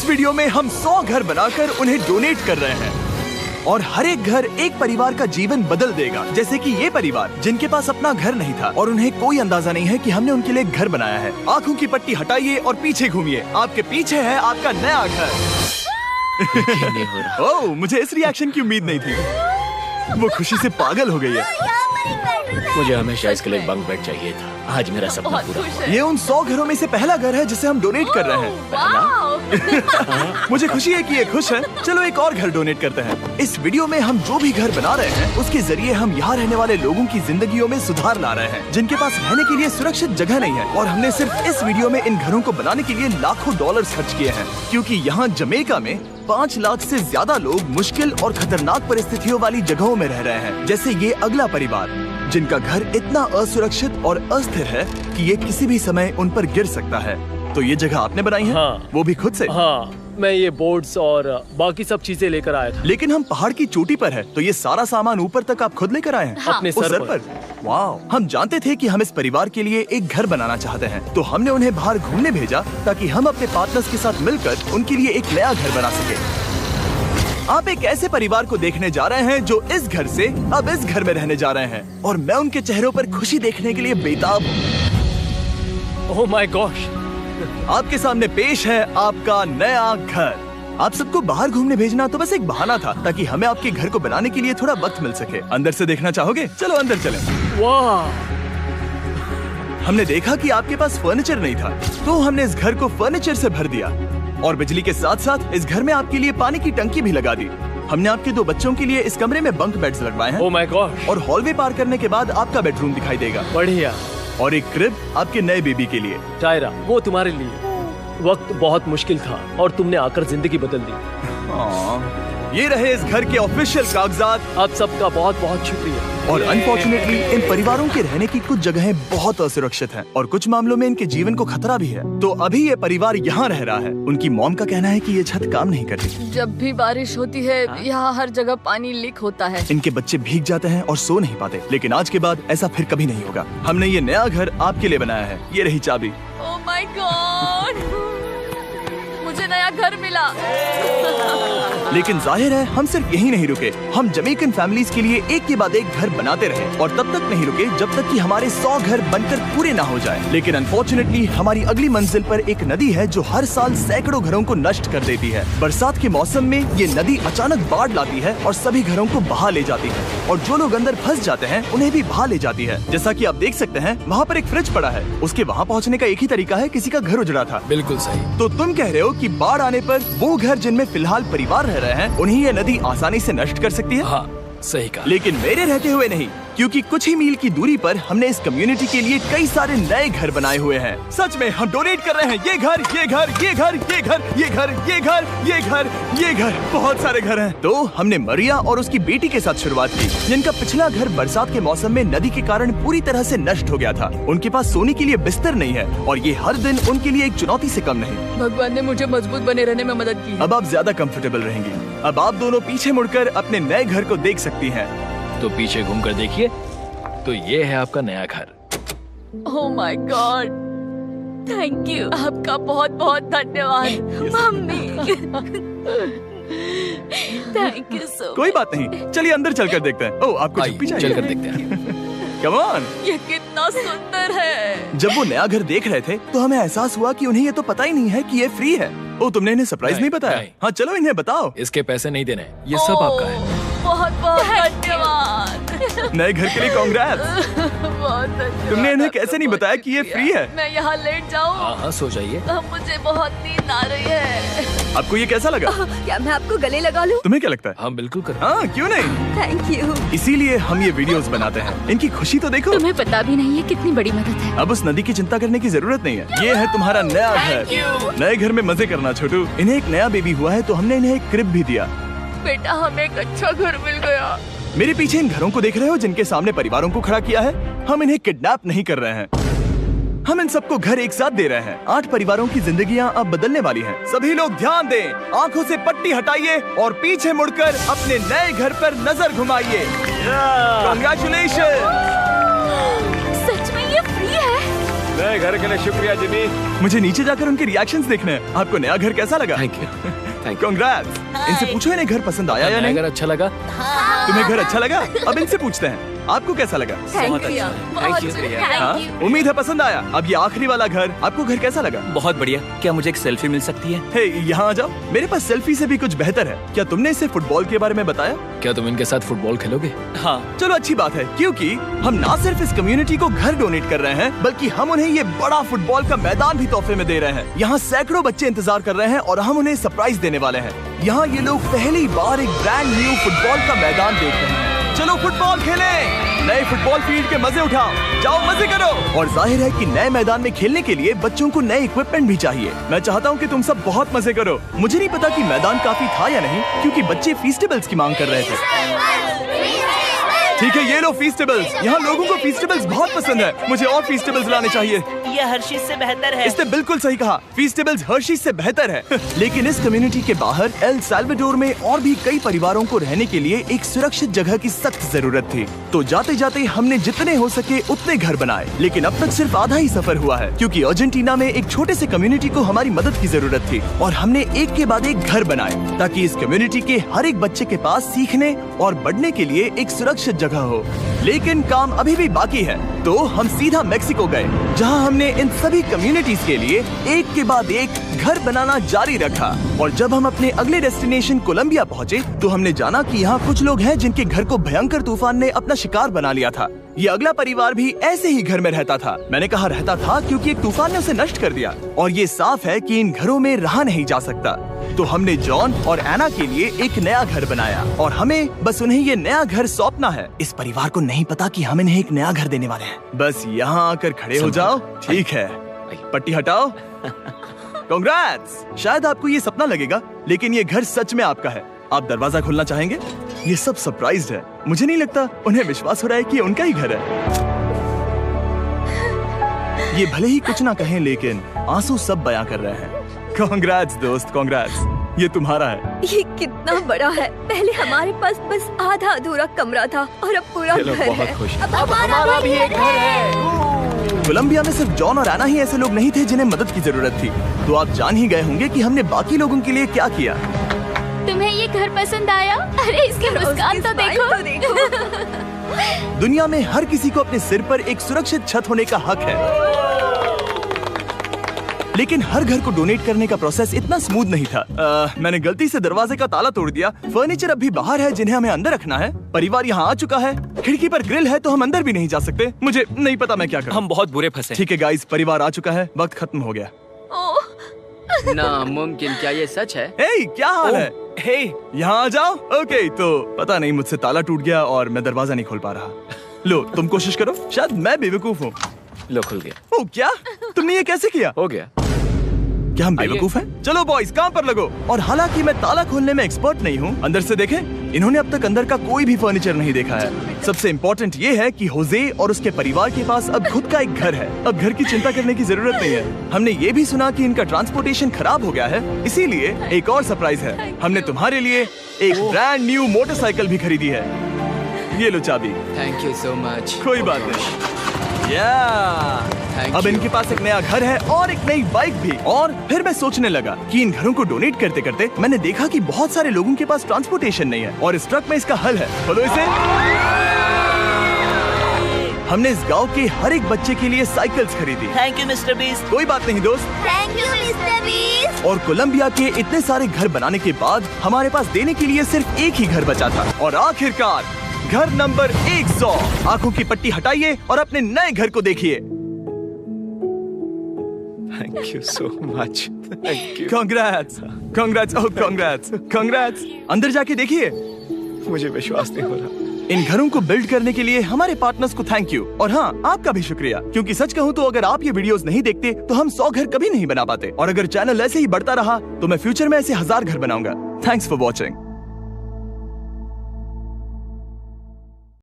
इस वीडियो में हम 100 घर बनाकर उन्हें डोनेट कर रहे हैं और हर एक घर एक परिवार का जीवन बदल देगा। जैसे कि ये परिवार जिनके पास अपना घर नहीं था और उन्हें कोई अंदाजा नहीं है कि हमने उनके लिए घर बनाया है। आंखों की पट्टी हटाइए और पीछे घूमिए। आपके पीछे है आपका नया घर। ओह, मुझे इस रिएक्शन की उम्मीद नहीं थी। वो खुशी से पागल हो गई है। मुझे हमेशा इसके लिए बंक बेड चाहिए था। आज मेरा सपना पूरा हुआ। ये उन 100 घरों में से पहला घर है जिसे हम डोनेट कर रहे हैं। मुझे खुशी है कि ये खुश है। चलो एक और घर डोनेट करते हैं। इस वीडियो में हम जो भी घर बना रहे हैं उसके जरिए हम यहाँ रहने वाले लोगों की जिंदगियों में सुधार ला रहे हैं जिनके पास रहने के लिए सुरक्षित जगह नहीं है। और हमने सिर्फ इस वीडियो में इन घरों को बनाने के लिए लाखों डॉलर्स खर्च किए हैं, क्योंकि यहाँ जमैका में 5 लाख से ज्यादा लोग मुश्किल और खतरनाक परिस्थितियों वाली जगहों में रह रहे हैं। जैसे ये अगला परिवार जिनका घर इतना असुरक्षित और अस्थिर है कि ये किसी भी समय उन पर गिर सकता है। तो ये जगह आपने बनाई है? हाँ। वो भी खुद से? हाँ, मैं ये बोर्ड्स और बाकी सब चीजें लेकर आया था। लेकिन हम पहाड़ की चोटी पर है, तो ये सारा सामान ऊपर तक आप खुद लेकर आए हैं? हाँ। अपने सर पर। वाह! हम जानते थे कि हम इस परिवार के लिए एक घर बनाना चाहते हैं, तो हमने उन्हें बाहर घूमने भेजा ताकि हम अपने पार्टनर्स के साथ मिलकर उनके लिए एक नया घर बना सके। आप एक ऐसे परिवार को देखने जा रहे हैं जो इस घर से अब इस घर में रहने जा रहे हैं, और मैं उनके चेहरों पर खुशी देखने के लिए बेताब हूँ। Oh my gosh! आपके सामने पेश है आपका नया घर। आप सबको बाहर घूमने भेजना तो बस एक बहाना था ताकि हमें आपके घर को बनाने के लिए थोड़ा वक्त मिल सके। अंदर से देखना चाहोगे? चलो अंदर चलें। वाह! हमने देखा कि आपके पास फर्नीचर नहीं था, तो हमने इस घर को फर्नीचर से भर दिया और बिजली के साथ साथ इस घर में आपके लिए पानी की टंकी भी लगा दी। हमने आपके 2 बच्चों के लिए इस कमरे में बंक बेड्स लगवाए हैं। Oh my God! और हॉलवे पार करने के बाद आपका बेडरूम दिखाई देगा। बढ़िया। और एक क्रिब आपके नए बेबी के लिए। टायरा, वो तुम्हारे लिए। वक्त बहुत मुश्किल था और तुमने आकर जिंदगी बदल दी। ये रहे इस घर के ऑफिशियल कागजात। आप सबका बहुत बहुत शुक्रिया। और अनफॉर्चुनेटली इन परिवारों के रहने की कुछ जगहें बहुत असुरक्षित हैं और कुछ मामलों में इनके जीवन को खतरा भी है। तो अभी ये परिवार यहाँ रह रहा है। उनकी मॉम का कहना है कि ये छत काम नहीं करती। जब भी बारिश होती है यहाँ हर जगह पानी लीक होता है। इनके बच्चे भीग जाते हैं और सो नहीं पाते, लेकिन आज के बाद ऐसा फिर कभी नहीं होगा। हमने ये नया घर आपके लिए बनाया है। ये रही चाबी। Oh my God! मुझे नया घर मिला। लेकिन जाहिर है हम सिर्फ यही नहीं रुके। हम जमैकन फैमिलीज के लिए एक के बाद एक घर बनाते रहे और तब तक नहीं रुके जब तक कि हमारे 100 घर बनकर पूरे ना हो जाए। लेकिन अनफॉर्चुनेटली हमारी अगली मंजिल पर एक नदी है जो हर साल सैकड़ों घरों को नष्ट कर देती है। बरसात के मौसम में ये नदी अचानक बाढ़ लाती है और सभी घरों को बहा ले जाती है, और जो लोग अंदर फंस जाते हैं उन्हें भी बहा ले जाती है। जैसा कि आप देख सकते हैं वहाँ पर एक फ्रिज पड़ा है। उसके वहाँ पहुँचने का एक ही तरीका है, किसी का घर उजड़ा था। बिल्कुल सही। तो तुम कह रहे हो कि बाढ़ आने पर वो घर जिनमें फिलहाल परिवार रह रहे हैं उन्हें ये नदी आसानी से नष्ट कर सकती है? हाँ, सही कहा। लेकिन मेरे रहते हुए नहीं, क्योंकि कुछ ही मील की दूरी पर हमने इस कम्युनिटी के लिए कई सारे नए घर बनाए हुए हैं। सच में हम डोनेट कर रहे हैं। ये घर, ये घर, ये घर, ये घर, ये घर, ये घर, ये घर, ये घर, बहुत सारे घर हैं। तो हमने मरिया और उसकी बेटी के साथ शुरुआत की, जिनका पिछला घर बरसात के मौसम में नदी के कारण पूरी तरह से नष्ट हो गया था। उनके पास सोने के लिए बिस्तर नहीं है और ये हर दिन उनके लिए एक चुनौती से कम नहीं। भगवान ने मुझे मजबूत बने रहने में मदद की। अब आप ज्यादा कंफर्टेबल रहेंगी। अब आप दोनों पीछे मुड़कर अपने नए घर को देख सकती हैं। तो पीछे घूमकर देखिए, तो ये है आपका नया घर। Oh my God! Thank you. आपका बहुत बहुत धन्यवाद मम्मी। Thank you so. कोई बात नहीं, चलिए अंदर चलकर देखते हैं। ओह, आपको छुट्टी चाहिए? चलकर देखते हैं। Come on. ये कितना सुंदर है। जब वो नया घर देख रहे थे तो हमें एहसास हुआ कि उन्हें ये तो पता ही नहीं है कि ये फ्री है। ओ, तुमने इन्हें सरप्राइज नहीं बताया? हाँ, चलो इन्हें बताओ। इसके पैसे नहीं देने, ये सब आपका है। बहुत बहुत धन्यवाद। नए घर के लिए कांग्रेट्स। बहुत धन्यवाद। तुमने इन्हें कैसे नहीं बताया कि ये फ्री है? मैं यहाँ लेट जाऊँ? हाँ हाँ, सो जाइए। मुझे बहुत नींद आ रही है। आपको ये कैसा लगा? क्या मैं आपको गले लगा लूं? तुम्हें क्या लगता है? हम बिल्कुल कर। हाँ, क्यों नहीं? Thank you. इसीलिए हम ये वीडियोस बनाते हैं। इनकी खुशी तो देखो। तुम्हें पता भी नहीं है कितनी बड़ी मदद है। अब उस नदी की चिंता करने की जरूरत नहीं है। ये है तुम्हारा नया घर। नए घर में मजे करना छोटू। इन्हें एक नया बेबी हुआ है तो हमने इन्हें एक क्रिब भी दिया। बेटा, हमें एक अच्छा घर मिल गया। मेरे पीछे इन घरों को देख रहे हो जिनके सामने परिवारों को खड़ा किया है? हम इन्हें किडनैप नहीं कर रहे हैं। हम इन सबको घर एक साथ दे रहे हैं। 8 परिवारों की जिंदगियां अब बदलने वाली हैं। सभी लोग ध्यान दें, आंखों से पट्टी हटाइए और पीछे मुड़कर अपने नए घर पर नजर घुमाइए। कांग्रेचुलेशन। सच में ये फ्री है? नए घर के लिए शुक्रिया जिमी। मुझे नीचे जाकर उनके रिएक्शंस देखने हैं। आपको नया घर कैसा लगा? Thank you. कांग्रेट्स। इनसे पूछो इन्हें घर पसंद आया या नहीं? अगर अच्छा लगा तुम्हें घर अच्छा लगा? अब इनसे पूछते हैं आपको कैसा लगा? Thank you. हाँ? उम्मीद है पसंद आया। अब ये आखिरी वाला घर, आपको घर कैसा लगा? बहुत बढ़िया। क्या मुझे एक सेल्फी मिल सकती है? हे, यहाँ आ जाओ। मेरे पास सेल्फी से भी कुछ बेहतर है। क्या तुमने इसे फुटबॉल के बारे में बताया? क्या तुम इनके साथ फुटबॉल खेलोगे? हाँ। चलो अच्छी बात है, क्योंकि हम ना सिर्फ इस कम्युनिटी को घर डोनेट कर रहे हैं, बल्कि हम उन्हें ये बड़ा फुटबॉल का मैदान भी तोहफे में दे रहे हैं। यहाँ सैकड़ों बच्चे इंतजार कर रहे हैं और हम उन्हें सरप्राइज देने वाले हैं। यहाँ ये लोग पहली बार एक ब्रांड न्यू फुटबॉल का मैदान देख रहे हैं। चलो फुटबॉल खेलें। नए फुटबॉल फील्ड के मजे उठाओ, जाओ मजे करो। और जाहिर है कि नए मैदान में खेलने के लिए बच्चों को नए इक्विपमेंट भी चाहिए। मैं चाहता हूँ कि तुम सब बहुत मजे करो। मुझे नहीं पता कि मैदान काफी था या नहीं, क्योंकि बच्चे फीस्टेबल्स की मांग कर रहे थे। ठीक है, ये लो फीस्टेबल्स। यहाँ लोगों को फीस्टेबल्स बहुत पसंद है। मुझे और फीस्टेबल्स लाने चाहिए। ये हर्शीज से बेहतर है। इसने बिल्कुल सही कहा, फीस्टेबल्स हर्शीज से बेहतर है। लेकिन इस कम्युनिटी के बाहर एल साल्वाडोर में और भी कई परिवारों को रहने के लिए एक सुरक्षित जगह की सख्त जरूरत थी। तो जाते जाते हमने जितने हो सके उतने घर बनाए, लेकिन अब तक सिर्फ आधा ही सफर हुआ है, क्योंकि अर्जेंटीना में एक छोटे से कम्युनिटी को हमारी मदद की जरूरत थी और हमने एक के बाद एक घर बनाए ताकि इस कम्युनिटी के हर एक बच्चे के पास सीखने और बढ़ने के लिए एक सुरक्षित जगह हो। लेकिन काम अभी भी बाकी है, तो हम सीधा मेक्सिको गए, जहां हमने इन सभी कम्युनिटीज के लिए एक के बाद एक घर बनाना जारी रखा। और जब हम अपने अगले डेस्टिनेशन कोलंबिया पहुंचे, तो हमने जाना कि यहाँ कुछ लोग हैं जिनके घर को भयंकर तूफान ने अपना शिकार बना लिया था। ये अगला परिवार भी ऐसे ही घर में रहता था। मैंने कहा रहता था क्योंकि एक तूफान ने उसे नष्ट कर दिया, और ये साफ है कि इन घरों में रहा नहीं जा सकता। तो हमने जॉन और एना के लिए एक नया घर बनाया और हमें बस उन्हें ये नया घर सौंपना है। इस परिवार को नहीं पता कि हम इन्हें एक नया घर देने वाले हैं। बस यहाँ आकर खड़े हो जाओ। ठीक है, पट्टी हटाओ। कांग्रेट्स। शायद आपको ये सपना लगेगा, लेकिन ये घर सच में आपका है। आप दरवाजा खोलना चाहेंगे? ये सब सरप्राइज्ड है। मुझे नहीं लगता उन्हें विश्वास हो रहा है कि ये उनका ही घर है। ये भले ही कुछ ना कहें, लेकिन आंसू सब बयां कर रहे हैं। कांग्रेट्स दोस्त, कांग्रेट्स। ये तुम्हारा है। ये कितना बड़ा है। पहले हमारे पास बस आधा अधूरा कमरा था और अब पूरा घर है। बहुत खुश। अब हमारा भी एक घर है। कोलंबिया में सिर्फ जॉन और एना ही ऐसे लोग नहीं थे जिन्हें मदद की जरूरत थी। तो आप जान ही गए होंगे कि हमने बाकी लोगों के लिए क्या किया। तुम्हें ये घर पसंद आया? अरे इसकी मुस्कान तो देखो। दुनिया में हर किसी को अपने सिर पर एक सुरक्षित छत होने का हक है, लेकिन हर घर को डोनेट करने का प्रोसेस इतना स्मूथ नहीं था। मैंने गलती से दरवाजे का ताला तोड़ दिया। फर्नीचर अब भी बाहर है जिन्हें हमें अंदर रखना है। परिवार यहाँ आ चुका है। खिड़की पर ग्रिल है तो हम अंदर भी नहीं जा सकते। मुझे नहीं पता मैं क्या करूं। हम बहुत बुरे फंसे। ठीक है गाइस, परिवार आ चुका है। वक्त खत्म हो गया। नामुमकिन, क्या ये सच है? हे, क्या हाल है? हे, यहाँ आ जाओ। ओके, तो पता नहीं मुझसे ताला टूट गया और मैं दरवाजा नहीं खोल पा रहा। लो तुम कोशिश करो, शायद मैं बेवकूफ हूँ। लो खुल गया। ओ क्या? तुमने ये कैसे किया? हो गया। क्या हम बेवकूफ हैं? चलो बॉयज काम पर लगो। और हालांकि मैं ताला खोलने में एक्सपर्ट नहीं हूँ, अंदर से देखें। इन्होंने अब तक अंदर का कोई भी फर्नीचर नहीं देखा है। सबसे इम्पोर्टेंट ये है कि होजे और उसके परिवार के पास अब खुद का एक घर है। अब घर की चिंता करने की जरूरत नहीं है। हमने ये भी सुना कि इनका ट्रांसपोर्टेशन खराब हो गया है, इसीलिए एक और सरप्राइज है। हमने तुम्हारे लिए एक ब्रांड न्यू मोटरसाइकिल भी खरीदी है। ये लो चाबी। Thank you so much. कोई बात नहीं। अब इनके पास एक नया घर है और एक नई बाइक भी। और फिर मैं सोचने लगा कि इन घरों को डोनेट करते करते मैंने देखा कि बहुत सारे लोगों के पास ट्रांसपोर्टेशन नहीं है, और इस ट्रक में इसका हल है। बोलो इसे। हमने इस गांव के हर एक बच्चे के लिए साइकिल्स खरीदी। Thank you mister beast. कोई बात नहीं दोस्त। Thank you mister beast. और कोलंबिया के इतने सारे घर बनाने के बाद हमारे पास देने के लिए सिर्फ एक ही घर बचा था। और आखिरकार घर नंबर 100। आंखों की पट्टी हटाइए और अपने नए घर को देखिए। Thank you so much. Thank you. Congrats, congrats, oh congrats, congrats. अंदर जाके देखिए। मुझे विश्वास नहीं हो रहा। इन घरों को बिल्ड करने के लिए हमारे पार्टनर्स को थैंक यू। और हाँ, आपका भी शुक्रिया, क्योंकि सच कहूँ तो अगर आप ये वीडियोस नहीं देखते तो हम 100 घर कभी नहीं बना पाते। और अगर चैनल ऐसे ही बढ़ता रहा तो मैं फ्यूचर में ऐसे 1000 घर बनाऊंगा। Thanks for watching.